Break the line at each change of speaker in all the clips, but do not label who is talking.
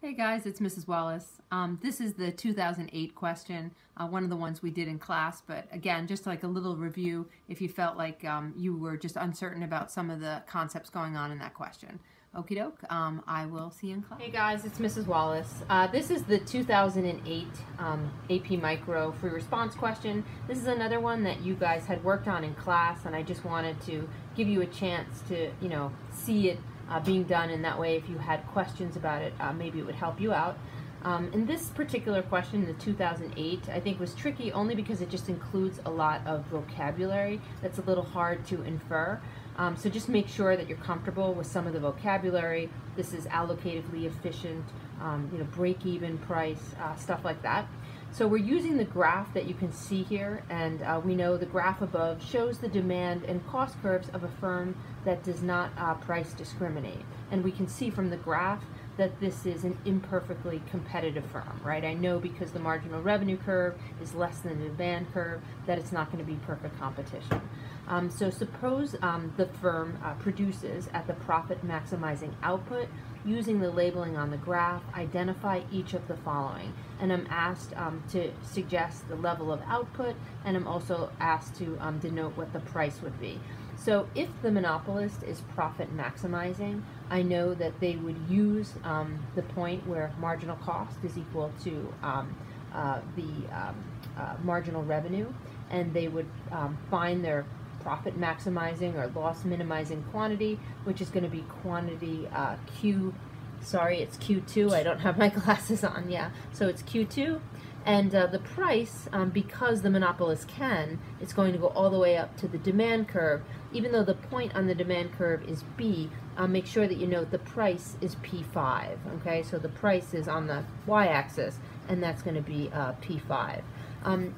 Hey guys, it's Mrs. Wallace. This is the 2008 question, one of the ones we did in class, but again, just like a little review if you felt like you were just uncertain about some of the concepts going on in that question. Okie doke, I will see you in class. Hey guys, it's Mrs. Wallace. This is the 2008 AP Micro free response question. This is another one that you guys had worked on in class, and I just wanted to give you a chance to, see it being done, and that way if you had questions about it, maybe it would help you out. In this particular question, the 2008, I think was tricky only because it just includes a lot of vocabulary that's a little hard to infer. So just make sure that you're comfortable with some of the vocabulary. This is allocatively efficient, break-even price, stuff like that. So we're using the graph that you can see here, and we know the graph above shows the demand and cost curves of a firm that does not price discriminate. And we can see from the graph that this is an imperfectly competitive firm, right? I know because the marginal revenue curve is less than the demand curve that it's not going to be perfect competition. So suppose the firm produces at the profit maximizing output. Using the labeling on the graph, identify each of the following. And I'm asked to suggest the level of output, and I'm also asked to denote what the price would be. So if the monopolist is profit maximizing, I know that they would use the point where marginal cost is equal to marginal revenue, and they would find their profit maximizing or loss minimizing quantity, which is going to be quantity it's Q2. I don't have my glasses on. Yeah, so it's Q2. And the price, because the monopolist can, it's going to go all the way up to the demand curve. Even though the point on the demand curve is B, make sure that you note the price is P5. Okay, so the price is on the y-axis, and that's going to be P5.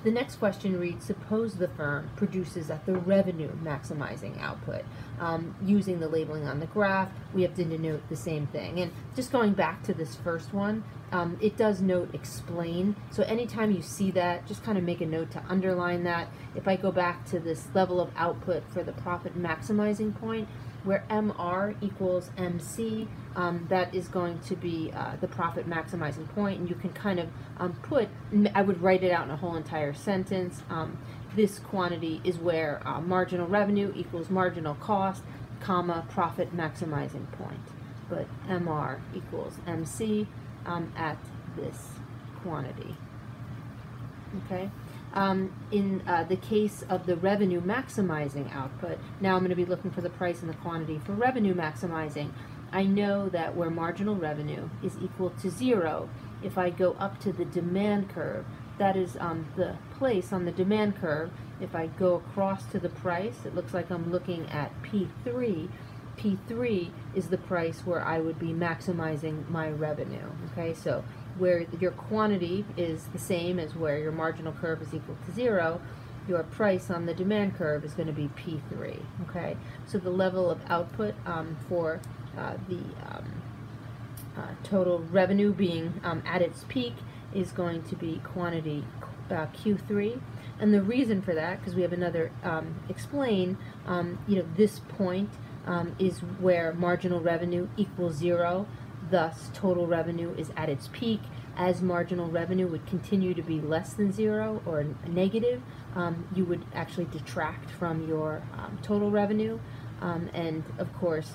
The next question reads, suppose the firm produces at the revenue maximizing output. Using the labeling on the graph, we have to denote the same thing. And just going back to this first one, it does note explain. So anytime you see that, just kind of make a note to underline that. If I go back to this level of output for the profit maximizing point, where MR equals MC, that is going to be the profit maximizing point, and you can kind of I would write it out in a whole entire sentence. This quantity is where marginal revenue equals marginal cost, comma, profit maximizing point. But MR equals MC at this quantity. Okay. In the case of the revenue maximizing output, now I'm going to be looking for the price and the quantity for revenue maximizing. I know that where marginal revenue is equal to 0, if I go up to the demand curve, that is the place on the demand curve. If I go across to the price, it looks like I'm looking at P3. P3 is the price where I would be maximizing my revenue. Okay, so where your quantity is the same as where your marginal curve is equal to 0, your price on the demand curve is going to be P3. Okay, so the level of output for the total revenue being at its peak is going to be quantity Q3. And the reason for that, because we have another explain, this point is where marginal revenue equals 0. Thus, total revenue is at its peak. As marginal revenue would continue to be less than 0 or negative, you would actually detract from your total revenue. And of course,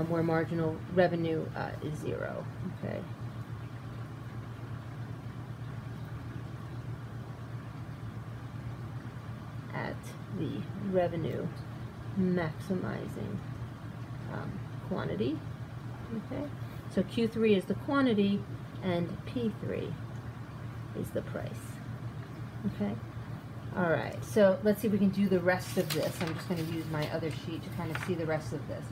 where marginal revenue is 0. Okay. At the revenue maximizing quantity. Okay. So Q3 is the quantity, and P3 is the price. Okay? All right, so let's see if we can do the rest of this. I'm just going to use my other sheet to kind of see the rest of this.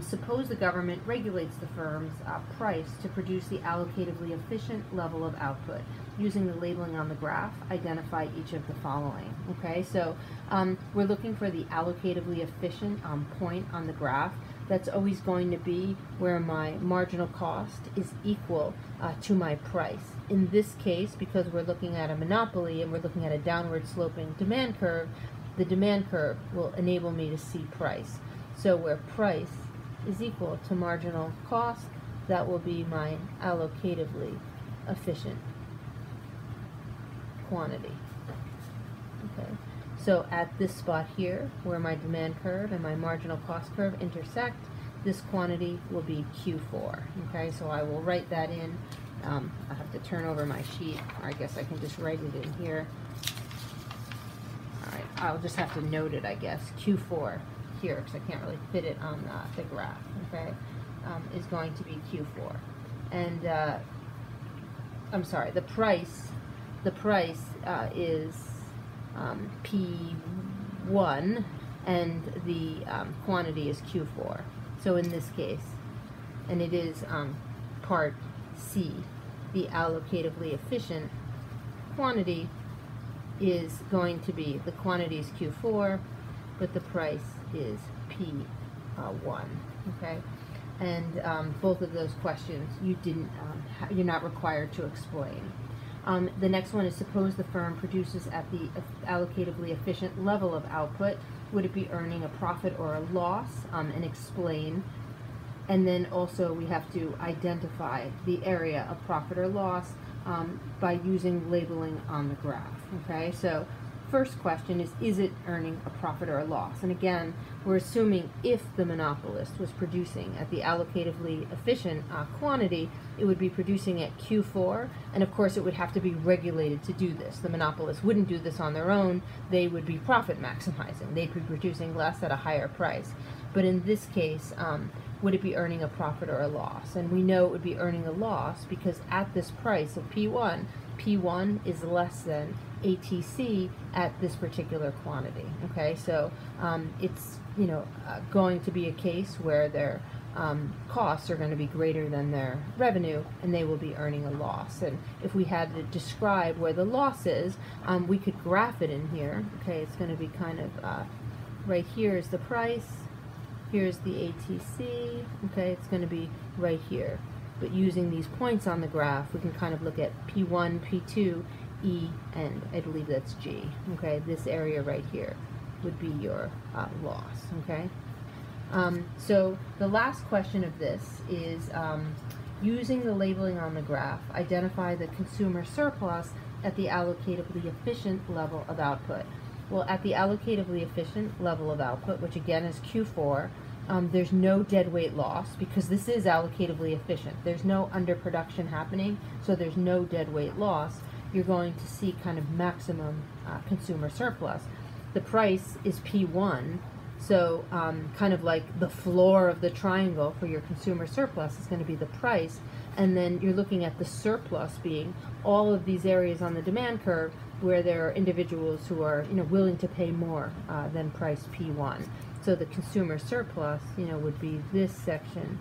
Suppose the government regulates the firm's price to produce the allocatively efficient level of output. Using the labeling on the graph, identify each of the following. Okay, so we're looking for the allocatively efficient point on the graph. That's always going to be where my marginal cost is equal to my price. In this case, because we're looking at a monopoly and we're looking at a downward sloping demand curve, the demand curve will enable me to see price. So where price is equal to marginal cost, that will be my allocatively efficient quantity. Okay, so at this spot here, where my demand curve and my marginal cost curve intersect, this quantity will be Q4. Okay, so I will write that in. I have to turn over my sheet, or I guess I can just write it in here. All right, I'll just have to note it, I guess. Q4 here, because I can't really fit it on the graph. Okay, is going to be Q4, and I'm sorry, the price is P1, and the quantity is Q4. So in this case, and it is part C, the allocatively efficient quantity is going to be, the quantity is Q4, but the price is P1. Okay, and both of those questions you didn't, you're not required to explain. The next one is, suppose the firm produces at the allocatively efficient level of output. Would it be earning a profit or a loss? And explain. And then also we have to identify the area of profit or loss by using labeling on the graph. Okay, so first question is it earning a profit or a loss? And again, we're assuming if the monopolist was producing at the allocatively efficient quantity, it would be producing at Q4, and of course it would have to be regulated to do this. The monopolist wouldn't do this on their own. They would be profit maximizing. They'd be producing less at a higher price. But in this case, would it be earning a profit or a loss? And we know it would be earning a loss because at this price of P1, P1 is less than ATC at this particular quantity. Okay, so it's going to be a case where their costs are going to be greater than their revenue, and they will be earning a loss. And if we had to describe where the loss is, we could graph it in here. Okay, it's going to be kind of right here is the price, here's the ATC. Okay, it's going to be right here. But using these points on the graph, we can kind of look at P1, P2, E, and I believe that's G. Okay, this area right here would be your loss. Okay, so the last question of this is, using the labeling on the graph, identify the consumer surplus at the allocatively efficient level of output. Well, at the allocatively efficient level of output, which again is Q4, there's no deadweight loss because this is allocatively efficient. There's no underproduction happening, so there's no deadweight loss. You're going to see kind of maximum consumer surplus. The price is P1, so kind of like the floor of the triangle for your consumer surplus is going to be the price, and then you're looking at the surplus being all of these areas on the demand curve where there are individuals who are willing to pay more than price P1. So the consumer surplus would be this section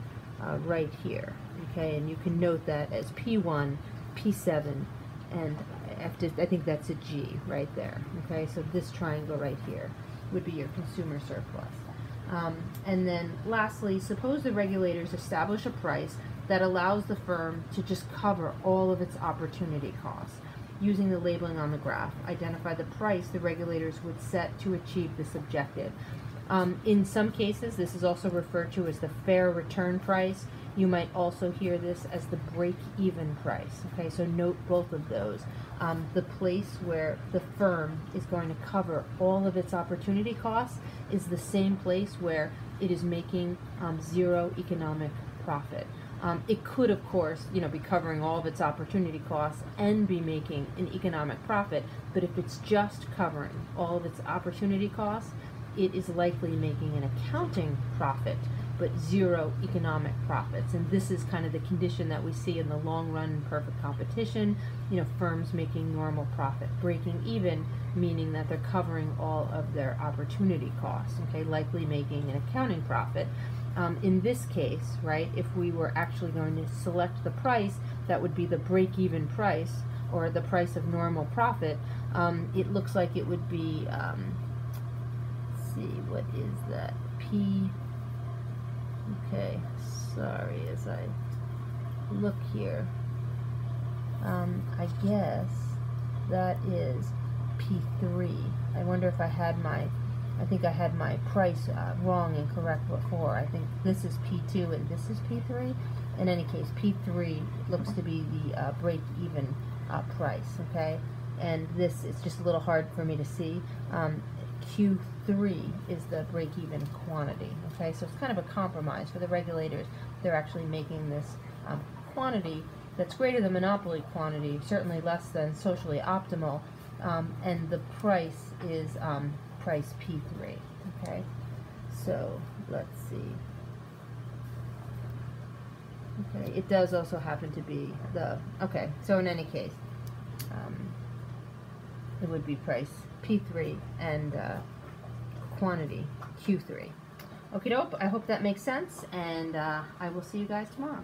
right here. Okay, and you can note that as P1, P7, and I think that's a G right there. Okay, so this triangle right here would be your consumer surplus. And then lastly, suppose the regulators establish a price that allows the firm to just cover all of its opportunity costs. Using the labeling on the graph, identify the price the regulators would set to achieve this objective. In some cases, this is also referred to as the fair return price. You might also hear this as the break-even price. Okay, so note both of those. The place where the firm is going to cover all of its opportunity costs is the same place where it is making zero economic profit. It could, of course, be covering all of its opportunity costs and be making an economic profit, but if it's just covering all of its opportunity costs, it is likely making an accounting profit, but zero economic profits. And this is kind of the condition that we see in the long run in perfect competition, firms making normal profit. Breaking even, meaning that they're covering all of their opportunity costs, okay, likely making an accounting profit. In this case, right, if we were actually going to select the price, that would be the break-even price, or the price of normal profit. It looks like it would be, let's see, what is that? P, okay, sorry, as I look here, I guess that is P3. I wonder if I had my, I think I had my price wrong and correct before. I think this is P2 and this is P3. in any case, P3 looks to be the break-even price, okay? And this is just a little hard for me to see. Q3 is the break-even quantity, okay? So it's kind of a compromise for the regulators. They're actually making this quantity that's greater than monopoly quantity, certainly less than socially optimal, and the price is price P3, okay? So let's see. Okay, it does also happen to be the, okay, so in any case, it would be price P3 and quantity Q3. Okay, dope. I hope that makes sense, and I will see you guys tomorrow.